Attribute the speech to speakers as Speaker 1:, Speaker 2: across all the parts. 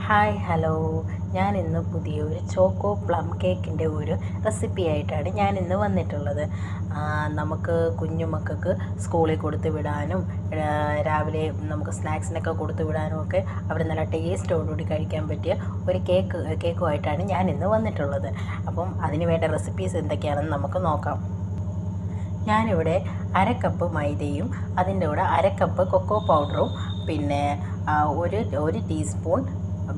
Speaker 1: Hi hello, ഞാനിന്ന് പുതിയൊരു choco plum കേക്കിൻ്റെ ഒരു റെസിപ്പി ആയിട്ടാണ് ഞാനിന്ന് വന്നിട്ടുള്ളത്. നമുക്ക് കുഞ്ഞുമക്കൾക്ക് സ്കൂളിൽ കൊടുത്തു വിടാനും രാവിലെ നമുക്ക് സ്നാക്സിനൊക്കെ കൊടുത്തു വിടാനും ഒക്കെ അവർ നല്ല ടേസ്റ്റോടുകൂടി കഴിക്കാൻ പറ്റിയ ഒരു കേക്കുമായിട്ടാണ് ഞാനിന്ന് വന്നിട്ടുള്ളത്. അപ്പം അതിന് വേണ്ട റെസിപ്പീസ് എന്തൊക്കെയാണെന്ന് നമുക്ക് നോക്കാം. ഞാനിവിടെ അരക്കപ്പ് മൈദയും അതിൻ്റെ കൂടെ അരക്കപ്പ് കൊക്കോ പൗഡറും പിന്നെ ഒരു teaspoon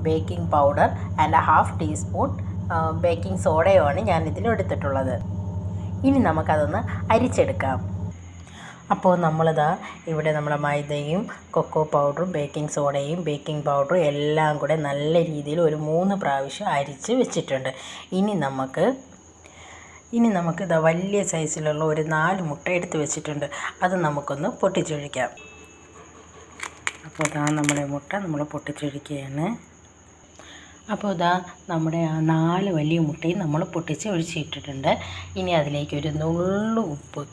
Speaker 1: baking powder and half teaspoon baking സോഡയുമാണ് ഞാൻ ഇതിലെടുത്തിട്ടുള്ളത്. ഇനി നമുക്കതൊന്ന് അരിച്ചെടുക്കാം. അപ്പോൾ ഇവിടെ നമ്മുടെ മൈദയും കൊക്കോ പൗഡറും ബേക്കിംഗ് സോഡയും ബേക്കിംഗ് പൗഡറും എല്ലാം കൂടെ നല്ല രീതിയിൽ ഒരു 3 പ്രാവശ്യം അരിച്ച് വെച്ചിട്ടുണ്ട്. ഇനി നമുക്ക് വലിയ സൈസിലുള്ള ഒരു 4 മുട്ട എടുത്ത് വെച്ചിട്ടുണ്ട്. അത് നമുക്കൊന്ന് പൊട്ടിച്ചൊഴിക്കാം. അപ്പോൾ നമ്മുടെ മുട്ട നമ്മൾ പൊട്ടിച്ചൊഴിക്കുകയാണ്. അപ്പോൾ നമ്മുടെ ആ 4 വലിയ മുട്ടയും നമ്മൾ പൊട്ടിച്ച് ഒഴിച്ചിട്ടിട്ടുണ്ട്. ഇനി അതിലേക്ക് ഒരു നുള്ളു ഉപ്പ്,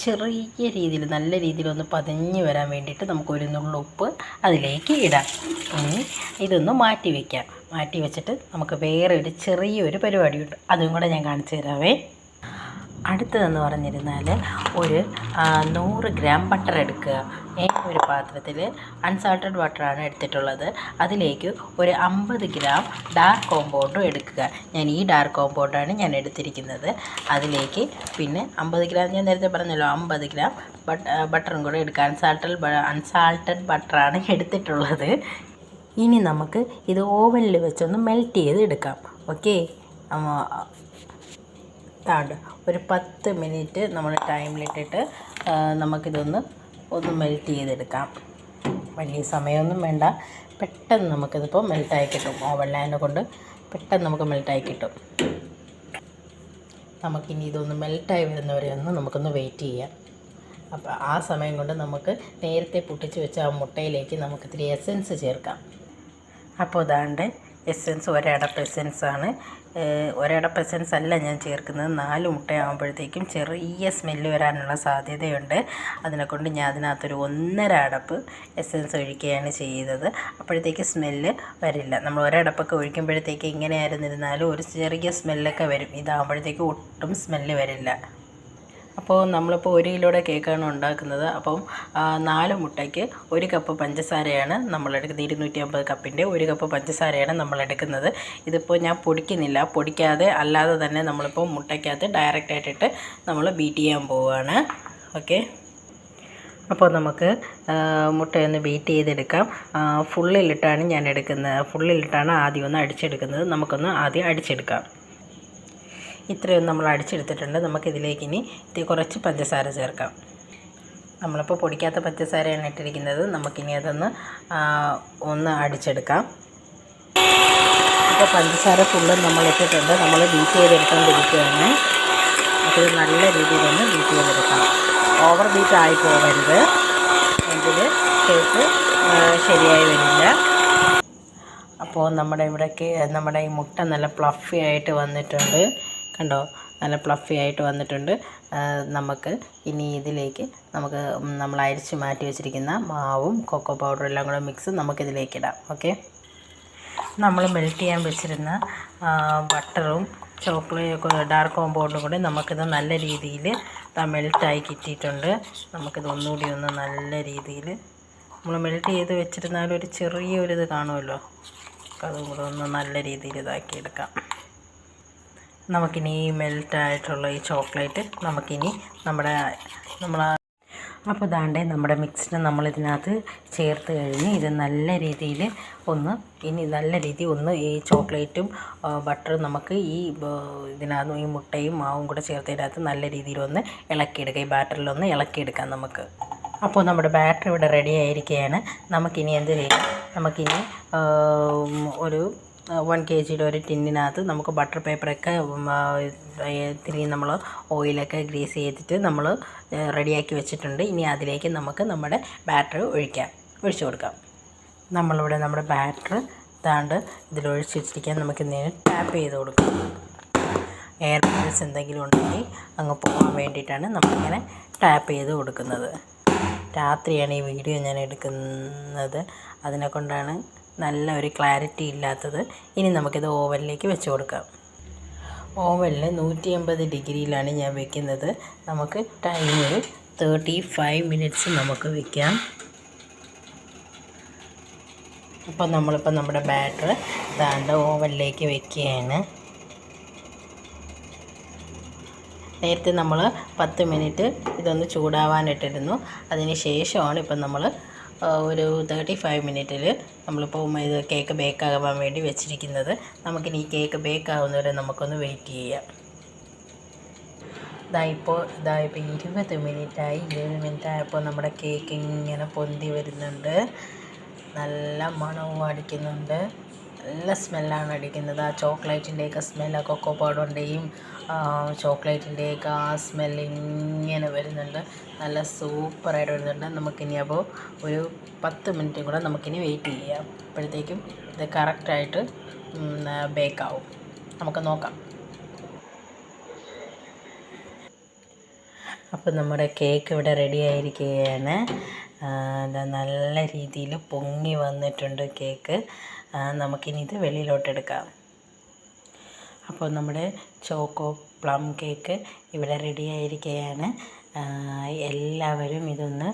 Speaker 1: ചെറിയ രീതിയിൽ നല്ല രീതിയിലൊന്ന് പതഞ്ഞ് വരാൻ വേണ്ടിയിട്ട് നമുക്കൊരു നുള്ളു ഉപ്പ് അതിലേക്ക് ഇടാം. ഇനി ഇതൊന്ന് മാറ്റി വെച്ചിട്ട് നമുക്ക് വേറെ ഒരു ചെറിയൊരു പരിപാടിയുണ്ട്, അതും കൂടെ ഞാൻ കാണിച്ചു തരാവേ. അടുത്തതെന്ന് പറഞ്ഞിരുന്നാൽ ഒരു 100 ഗ്രാം ബട്ടർ എടുക്കുക. ഒരു പാത്രത്തിൽ അൺസാൾട്ടഡ് ബട്ടറാണ് എടുത്തിട്ടുള്ളത്. അതിലേക്ക് ഒരു 50 ഗ്രാം ഡാർക്ക് കോമ്പൗണ്ടും എടുക്കുക. ഞാൻ ഈ ഡാർക്ക് കോമ്പൗണ്ടാണ് ഞാൻ എടുത്തിരിക്കുന്നത്. അതിലേക്ക് പിന്നെ 50 ഗ്രാം ഞാൻ നേരത്തെ പറഞ്ഞല്ലോ, 50 ഗ്രാം ബട്ടറും കൂടെ എടുക്കുക. അൺസാൾട്ടഡ് ബട്ടറാണ് എടുത്തിട്ടുള്ളത്. ഇനി നമുക്ക് ഇത് ഓവനിൽ വെച്ചൊന്ന് മെൽറ്റ് ചെയ്ത് എടുക്കാം. ഓക്കെ, ഒരു 10 മിനിറ്റ് നമ്മൾ ടൈമിലിട്ടിട്ട് നമുക്കിതൊന്ന് മെൽറ്റ് ചെയ്തെടുക്കാം. വലിയ സമയമൊന്നും വേണ്ട, പെട്ടെന്ന് നമുക്കിതിപ്പോൾ മെൽറ്റായി കിട്ടും. ഓവനിലായതിനെ കൊണ്ട് പെട്ടെന്ന് നമുക്ക് മെൽറ്റായി കിട്ടും. നമുക്കിനി ഇതൊന്ന് മെൽറ്റായി വരുന്നവരെ നമുക്കൊന്ന് വെയിറ്റ് ചെയ്യാം. അപ്പോൾ ആ സമയം കൊണ്ട് നമുക്ക് നേരത്തെ പൊട്ടിച്ച് വെച്ച ആ മുട്ടയിലേക്ക് നമുക്ക് ഇത്തിരി എസൻസ് ചേർക്കാം. അപ്പോൾ എസൻസ് ഒരടപ്പ് എസൻസാണ്. ഒരടപ്പ് എസൻസ് അല്ല ഞാൻ ചേർക്കുന്നത്. 4 മുട്ടയാകുമ്പോഴത്തേക്കും ചെറിയ സ്മെല്ല് വരാനുള്ള സാധ്യതയുണ്ട്. അതിനെക്കൊണ്ട് ഞാൻ അതിനകത്തൊരു 1.5 അടപ്പ് എസൻസ് ഒഴിക്കുകയാണ് ചെയ്തത്. അപ്പോഴത്തേക്ക് സ്മെല്ല് വരില്ല. നമ്മൾ ഒരടപ്പൊക്കെ ഒഴിക്കുമ്പോഴത്തേക്ക് ഇങ്ങനെയായിരുന്നിരുന്നാലും ഒരു ചെറിയ സ്മെല്ലൊക്കെ വരും. ഇതാകുമ്പോഴത്തേക്ക് ഒട്ടും സ്മെല്ല് വരില്ല. അപ്പോൾ നമ്മളിപ്പോൾ 1 കിലോയുടെ കേക്കാണ് ഉണ്ടാക്കുന്നത്. അപ്പം 4 മുട്ടയ്ക്ക് 1 കപ്പ് പഞ്ചസാരയാണ് നമ്മളെടുക്കുന്നത്. 250 കപ്പിൻ്റെ 1 കപ്പ് പഞ്ചസാരയാണ് നമ്മളെടുക്കുന്നത്. ഇതിപ്പോൾ ഞാൻ പൊടിക്കുന്നില്ല, പൊടിക്കാതെ അല്ലാതെ തന്നെ നമ്മളിപ്പോൾ മുട്ടയ്ക്കകത്ത് ഡയറക്റ്റായിട്ടിട്ട് നമ്മൾ ബീറ്റ് ചെയ്യാൻ പോവുകയാണ്. ഓക്കെ, അപ്പോൾ നമുക്ക് മുട്ടയൊന്ന് ബീറ്റ് ചെയ്തെടുക്കാം. ഫുള്ളിലിട്ടാണ് ഞാൻ എടുക്കുന്നത്. ഫുള്ളിലിട്ടാണ് ആദ്യം ഒന്ന് അടിച്ചെടുക്കുന്നത്. നമുക്കൊന്ന് ആദ്യം അടിച്ചെടുക്കാം. ഇത്രയൊന്നും നമ്മൾ അടിച്ചെടുത്തിട്ടുണ്ട്. നമുക്കിതിലേക്ക് ഇനി കുറച്ച് പഞ്ചസാര ചേർക്കാം. നമ്മളിപ്പോൾ പൊടിക്കാത്ത പഞ്ചസാരയാണ് ഇട്ടിരിക്കുന്നത്. നമുക്കിനി അതൊന്ന് അടിച്ചെടുക്കാം. ഇപ്പോൾ പഞ്ചസാര ഫുള്ളും നമ്മൾ ഇട്ടിട്ടുണ്ട്. നമ്മൾ ബീറ്റ് ചെയ്തെടുക്കാണ്ടിരിക്കുകയാണ്. അപ്പോൾ നല്ല രീതിയിലൊന്ന് ബീറ്റ് ചെയ്തെടുക്കാം. ഓവർ ബീറ്റ് ആയി പോകരുത്, എങ്കിൽ കേക്ക് ശരിയായി വരില്ല. അപ്പോൾ നമ്മുടെ ഈ മുട്ട നല്ല ഫ്ലഫി ആയിട്ട് വന്നിട്ടുണ്ട്. കണ്ടോ, നല്ല ഫ്ലഫി ആയിട്ട് വന്നിട്ടുണ്ട്. നമുക്ക് ഇനി ഇതിലേക്ക് നമ്മൾ അരിച്ച് മാറ്റി വെച്ചിരിക്കുന്ന മാവും കൊക്കോ പൗഡറും എല്ലാം കൂടെ മിക്സ് നമുക്കിതിലേക്കിടാം. ഓക്കെ, നമ്മൾ മെൽറ്റ് ചെയ്യാൻ വെച്ചിരുന്ന ബട്ടറും ഡാർക്ക് കോമ്പൗണ്ടും കൂടി നമുക്കിത് നല്ല രീതിയിൽ മെൽറ്റായി കിട്ടിയിട്ടുണ്ട്. നമുക്കിത് ഒന്നുകൂടി നല്ല രീതിയിൽ നമ്മൾ മെൽറ്റ് ചെയ്ത് വെച്ചിരുന്നാലും ഒരു ചെറിയൊരിത് കാണുമല്ലോ, അതും കൂടെ നല്ല രീതിയിൽ ഇതാക്കിയെടുക്കാം. നമുക്കിനി ഈ മെൽറ്റായിട്ടുള്ള ഈ ചോക്ലേറ്റ് നമുക്കിനി അപ്പോൾ നമ്മുടെ മിക്സിന് നമ്മളിതിനകത്ത് ചേർത്ത് കഴിഞ്ഞ് ഇത് നല്ല രീതിയിൽ ഈ ചോക്ലേറ്റും ബട്ടറും നമുക്ക് ഇതിനകത്ത് ഈ മുട്ടയും മാവും കൂടെ ചേർത്തതിനകത്ത് നല്ല രീതിയിലൊന്ന് ഇളക്കിയെടുക്കുക. ഈ ബാറ്ററിലൊന്ന് ഇളക്കിയെടുക്കാം നമുക്ക്. അപ്പോൾ നമ്മുടെ ബാറ്റർ ഇവിടെ റെഡി ആയിരിക്കുകയാണ്. നമുക്കിനി എന്ത് ചെയ്യാം, നമുക്കിനി ഒരു 1 kg ഒരു ടിന്നിനകത്ത് നമുക്ക് ബട്ടർ പേപ്പറൊക്കെ ഇത്തിരി നമ്മൾ ഓയിലൊക്കെ ഗ്രീസ് ചെയ്തിട്ട് നമ്മൾ റെഡിയാക്കി വെച്ചിട്ടുണ്ട്. ഇനി അതിലേക്ക് നമുക്ക് നമ്മുടെ ബാറ്റർ ഒഴിച്ചു കൊടുക്കാം. നമ്മളിവിടെ നമ്മുടെ ബാറ്റർ ഇതിലൊഴിച്ച് വെച്ചിരിക്കാൻ നമുക്കിതിനെ ടാപ്പ് ചെയ്ത് കൊടുക്കാം. എയർ ബബിൾസ് എന്തെങ്കിലും ഉണ്ടെങ്കിൽ അങ്ങ് പോകാൻ വേണ്ടിയിട്ടാണ് നമ്മളിങ്ങനെ ടാപ്പ് ചെയ്ത് കൊടുക്കുന്നത്. രാത്രിയാണ് ഈ വീഡിയോ ഞാൻ എടുക്കുന്നത്, അതിനെക്കൊണ്ടാണ് നല്ല ഒരു ക്ലാരിറ്റി ഇല്ലാത്തത്. ഇനി നമുക്കിത് ഓവനിലേക്ക് വെച്ച് കൊടുക്കാം. ഓവനിൽ 180 ഡിഗ്രിയിലാണ് ഞാൻ വെക്കുന്നത്. നമുക്ക് ടൈം ഒരു 35 മിനിറ്റ്സ് നമുക്ക് വയ്ക്കാം. അപ്പോൾ നമ്മുടെ ബാറ്റർ ദാണ്ട് ഓവനിലേക്ക് വെക്കുകയാണ്. നേരത്തെ നമ്മൾ 10 മിനിറ്റ് ഇതൊന്ന് ചൂടാവാനിട്ടിരുന്നു. അതിന് ശേഷമാണ് ഇപ്പം നമ്മൾ ഒരു 35 മിനിറ്റിൽ നമ്മളിപ്പോൾ ഇത് കേക്ക് ബേക്കാകാൻ വേണ്ടി വെച്ചിരിക്കുന്നത്. നമുക്കിനി ഈ കേക്ക് ബേക്കാവുന്നവരെ നമുക്കൊന്ന് വെയിറ്റ് ചെയ്യാം. ഇപ്പോൾ 20 മിനിറ്റായി. 20 മിനിറ്റ് ആയപ്പോൾ നമ്മുടെ കേക്ക് ഇങ്ങനെ പൊന്തി വരുന്നുണ്ട്. നല്ല മണവും അടിക്കുന്നുണ്ട്. നല്ല സ്മെല്ലാണ് അടിക്കുന്നത്. ആ ചോക്ലേറ്റിൻ്റെയൊക്കെ സ്മെല്ല്, കൊക്കോ പൗഡറിൻ്റെയും ചോക്ലേറ്റിൻ്റെയൊക്കെ ആ സ്മെല്ല് ഇങ്ങനെ വരുന്നുണ്ട്. നല്ല സൂപ്പറായിട്ട് വരുന്നുണ്ട്. നമുക്കിനി അപ്പോൾ ഒരു 10 മിനിറ്റും കൂടെ നമുക്കിനി വെയിറ്റ് ചെയ്യാം. അപ്പോഴത്തേക്കും ഇത് കറക്റ്റായിട്ട് ബേക്കാവും. നമുക്ക് നോക്കാം. അപ്പോൾ നമ്മുടെ കേക്ക് ഇവിടെ റെഡി ആയിരിക്കുകയാണ്. നല്ല രീതിയിൽ പൊങ്ങി വന്നിട്ടുണ്ട് കേക്ക്. നമുക്കിനി ഇത് വെളിയിലോട്ടെടുക്കാം. അപ്പോൾ നമ്മുടെ ചോക്കോ പ്ലം കേക്ക് ഇവിടെ റെഡി ആയിരിക്കുകയാണ്. എല്ലാവരും ഇതൊന്ന്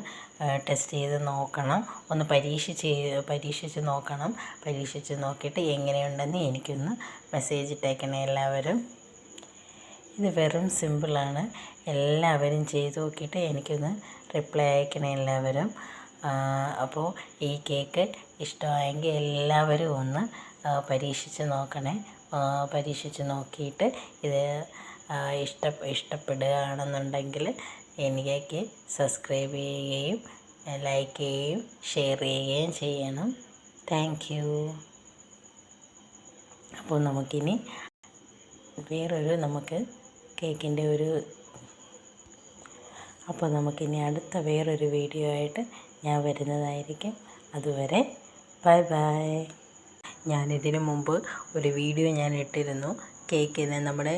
Speaker 1: ടെസ്റ്റ് ചെയ്ത് നോക്കണം. ഒന്ന് പരീക്ഷിച്ച് നോക്കണം. പരീക്ഷിച്ച് നോക്കിയിട്ട് എങ്ങനെയുണ്ടെന്ന് എനിക്കൊന്ന് മെസ്സേജ് ഇട്ടേക്കണേ എല്ലാവരും. ഇത് വെറും സിമ്പിളാണ്. എല്ലാവരും ചെയ്ത് നോക്കിയിട്ട് എനിക്കൊന്ന് റിപ്ലൈ അയക്കണേ എല്ലാവരും. അപ്പോൾ ഈ കേക്ക് ഇഷ്ടമായെങ്കിൽ എല്ലാവരും ഒന്ന് പരീക്ഷിച്ച് നോക്കണേ. പരീക്ഷിച്ച് നോക്കിയിട്ട് ഇത് ഇഷ്ടപ്പെടുകയാണെന്നുണ്ടെങ്കിൽ എനിക്ക് സബ്സ്ക്രൈബ് ചെയ്യുകയും ലൈക്ക് ചെയ്യുകയും ഷെയർ ചെയ്യുകയും ചെയ്യണം. Thank you. അപ്പോൾ നമുക്കിനി നമുക്ക് കേക്കിൻ്റെ അപ്പോൾ നമുക്കിനി അടുത്ത വേറൊരു വീഡിയോ ആയിട്ട് ഞാൻ വരുന്നതായിരിക്കും. അതുവരെ ബൈ ബൈ. ഞാനിതിനു മുമ്പ് ഒരു വീഡിയോ ഞാൻ ഇട്ടിരുന്നു. കേക്കിന് നമ്മുടെ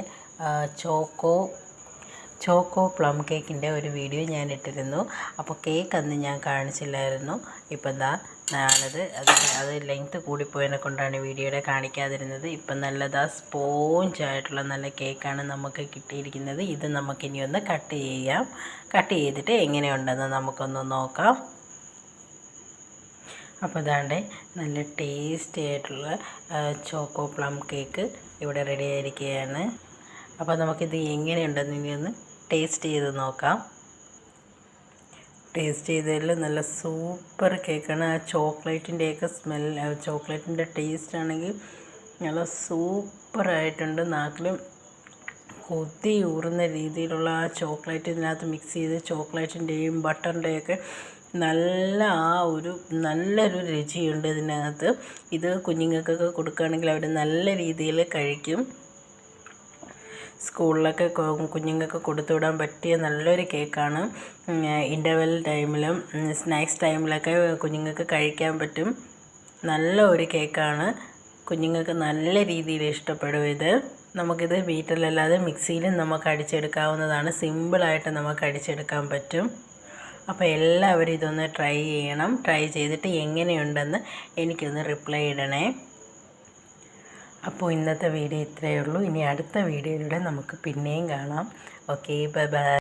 Speaker 1: ചോക്കോ പ്ലം കേക്കിൻ്റെ ഒരു വീഡിയോ ഞാൻ ഇട്ടിരുന്നു. അപ്പോൾ കേക്ക് അന്ന് ഞാൻ കാണിച്ചില്ലായിരുന്നു. ഇപ്പം അത് ലെങ്ത്ത് കൂടിപ്പോയതിനെ കൊണ്ടാണ് വീഡിയോയുടെ കാണിക്കാതിരുന്നത്. ഇപ്പം നല്ലതാ സ്പോഞ്ചായിട്ടുള്ള നല്ല കേക്കാണ് നമുക്ക് കിട്ടിയിരിക്കുന്നത്. ഇത് നമുക്കിനി ഒന്ന് കട്ട് ചെയ്യാം. കട്ട് ചെയ്തിട്ട് എങ്ങനെയുണ്ടെന്ന് നമുക്കൊന്ന് നോക്കാം. അപ്പോൾ അതാണ്ട് നല്ല ടേസ്റ്റി ആയിട്ടുള്ള ചോക്കോ പ്ലം കേക്ക് ഇവിടെ റെഡി ആയിരിക്കുകയാണ്. അപ്പോൾ നമുക്കിത് എങ്ങനെയുണ്ടെന്ന് ഇനി ഒന്ന് ടേസ്റ്റ് ചെയ്ത് നോക്കാം. ടേസ്റ്റ് ചെയ്തതിൽ നല്ല സൂപ്പർ കേക്കാണ്. ആ ചോക്ലേറ്റിൻ്റെയൊക്കെ ചോക്ലേറ്റിൻ്റെ ടേസ്റ്റ് ആണെങ്കിൽ നല്ല സൂപ്പറായിട്ടുണ്ട്. നാക്കിലും കൊതി ഊറുന്ന രീതിയിലുള്ള ആ ചോക്ലേറ്റ് ഇതിനകത്ത് മിക്സ് ചെയ്ത് ചോക്ലേറ്റിൻ്റെയും ബട്ടറിൻ്റെയൊക്കെ നല്ലൊരു രുചിയുണ്ട് ഇതിനകത്ത്. ഇത് കുഞ്ഞുങ്ങൾക്കൊക്കെ കൊടുക്കുകയാണെങ്കിൽ അവർ നല്ല രീതിയിൽ കഴിക്കും. സ്കൂളിലൊക്കെ കുഞ്ഞുങ്ങൾക്ക് കൊടുത്തുവിടാൻ പറ്റിയ നല്ലൊരു കേക്കാണ്. ഇൻ്റർവെൽ ടൈമിലും സ്നാക്സ് ടൈമിലൊക്കെ കുഞ്ഞുങ്ങൾക്ക് കഴിക്കാൻ പറ്റും. നല്ല ഒരു കേക്കാണ്. കുഞ്ഞുങ്ങൾക്ക് നല്ല രീതിയിൽ ഇഷ്ടപ്പെടും ഇത്. നമുക്കിത് ബീറ്ററിലല്ലാതെ മിക്സിയിലും നമുക്ക് അടിച്ചെടുക്കാവുന്നതാണ്. സിമ്പിളായിട്ട് നമുക്ക് അടിച്ചെടുക്കാൻ പറ്റും. അപ്പോൾ എല്ലാവരും ഇതൊന്ന് ട്രൈ ചെയ്യണം. ട്രൈ ചെയ്തിട്ട് എങ്ങനെയുണ്ടെന്ന് എനിക്കൊന്ന് റിപ്ലൈ ഇടണേ. അപ്പോൾ ഇന്നത്തെ വീഡിയോ ഇത്രയേ ഉള്ളൂ. ഇനി അടുത്ത വീഡിയോയിലൂടെ നമുക്ക് പിന്നെയും കാണാം. Okay, bye bye.